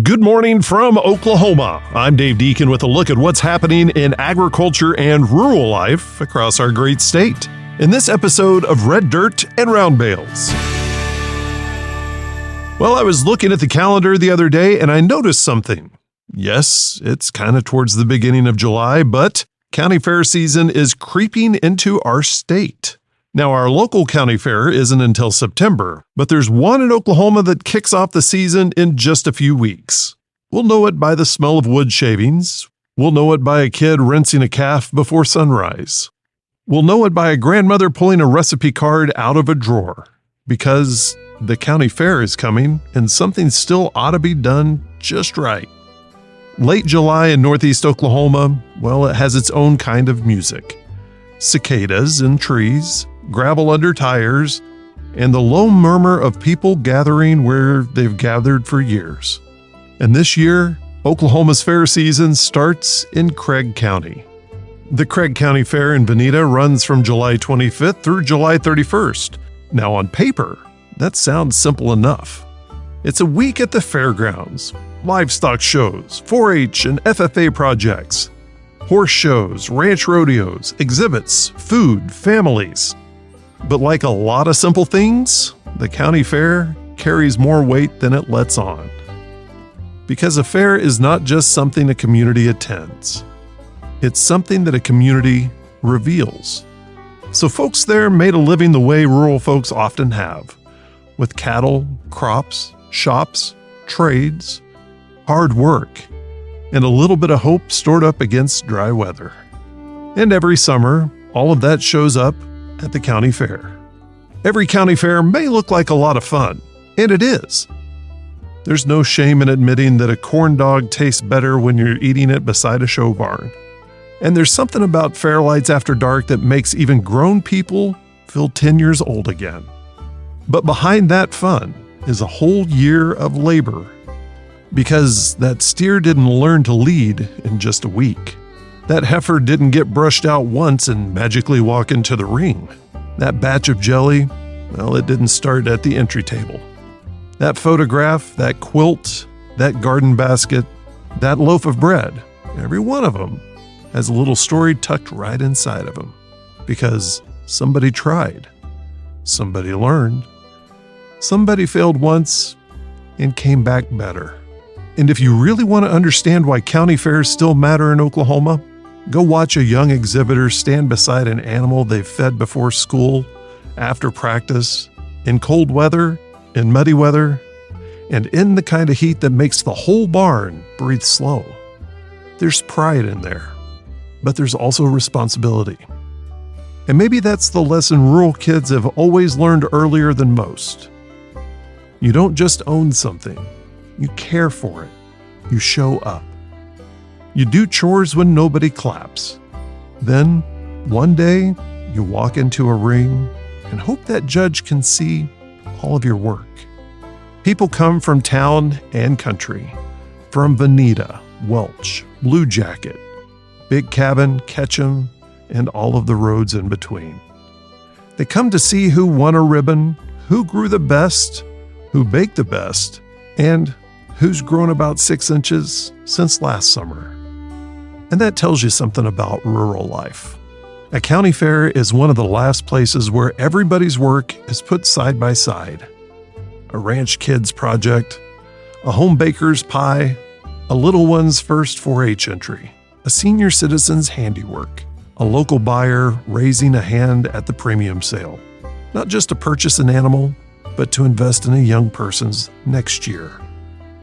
Good morning from Oklahoma. I'm Dave Deacon with a look at what's happening in agriculture and rural life across our great state in this episode of Red Dirt and Round Bales. Well, I was looking at the calendar the other day and I noticed something. Yes, it's kind of towards the beginning of July, but county fair season is creeping into our state. Now, our local county fair isn't until September, but there's one in Oklahoma that kicks off the season in just a few weeks. We'll know it by the smell of wood shavings. We'll know it by a kid rinsing a calf before sunrise. We'll know it by a grandmother pulling a recipe card out of a drawer, because the county fair is coming and something still ought to be done just right. Late July in northeast Oklahoma, well, it has its own kind of music. Cicadas in trees, gravel under tires, and the low murmur of people gathering where they've gathered for years. And this year, Oklahoma's fair season starts in Craig County. The Craig County Fair in Vinita runs from July 25th through July 31st. Now on paper, that sounds simple enough. It's a week at the fairgrounds, livestock shows, 4-H and FFA projects, horse shows, ranch rodeos, exhibits, food, families. But like a lot of simple things, the county fair carries more weight than it lets on. Because a fair is not just something a community attends. It's something that a community reveals. So folks there made a living the way rural folks often have, with cattle, crops, shops, trades, hard work, and a little bit of hope stored up against dry weather. And every summer, all of that shows up at the county fair. Every county fair may look like a lot of fun, and it is. There's no shame in admitting that a corn dog tastes better when you're eating it beside a show barn. And there's something about fair lights after dark that makes even grown people feel 10 years old again. But behind that fun is a whole year of labor, because that steer didn't learn to lead in just a week. That heifer didn't get brushed out once and magically walk into the ring. That batch of jelly, well, it didn't start at the entry table. That photograph, that quilt, that garden basket, that loaf of bread, every one of them has a little story tucked right inside of them. Because somebody tried, somebody learned, somebody failed once and came back better. And if you really want to understand why county fairs still matter in Oklahoma, go watch a young exhibitor stand beside an animal they've fed before school, after practice, in cold weather, in muddy weather, and in the kind of heat that makes the whole barn breathe slow. There's pride in there, but there's also responsibility. And maybe that's the lesson rural kids have always learned earlier than most. You don't just own something, you care for it, you show up. You do chores when nobody claps. Then, one day, you walk into a ring and hope that judge can see all of your work. People come from town and country, from Vinita, Welch, Blue Jacket, Big Cabin, Ketchum, and all of the roads in between. They come to see who won a ribbon, who grew the best, who baked the best, and who's grown about 6 inches since last summer. And that tells you something about rural life. A county fair is one of the last places where everybody's work is put side by side. A ranch kid's project, a home baker's pie, a little one's first 4-H entry, a senior citizen's handiwork, a local buyer raising a hand at the premium sale. Not just to purchase an animal, but to invest in a young person's next year.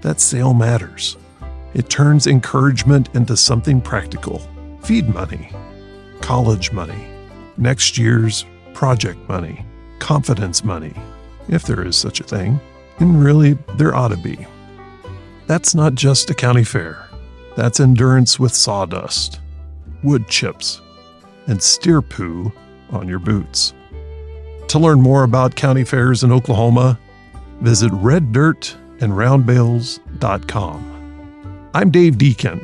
That sale matters. It turns encouragement into something practical. Feed money, college money, next year's project money, confidence money, if there is such a thing. And really, there ought to be. That's not just a county fair. That's endurance with sawdust, wood chips, and steer poo on your boots. To learn more about county fairs in Oklahoma, visit reddirtandroundbales.com. I'm Dave Deacon,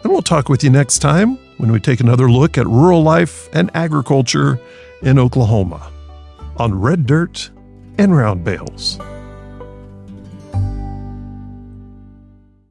and we'll talk with you next time when we take another look at rural life and agriculture in Oklahoma on Red Dirt and Round Bales.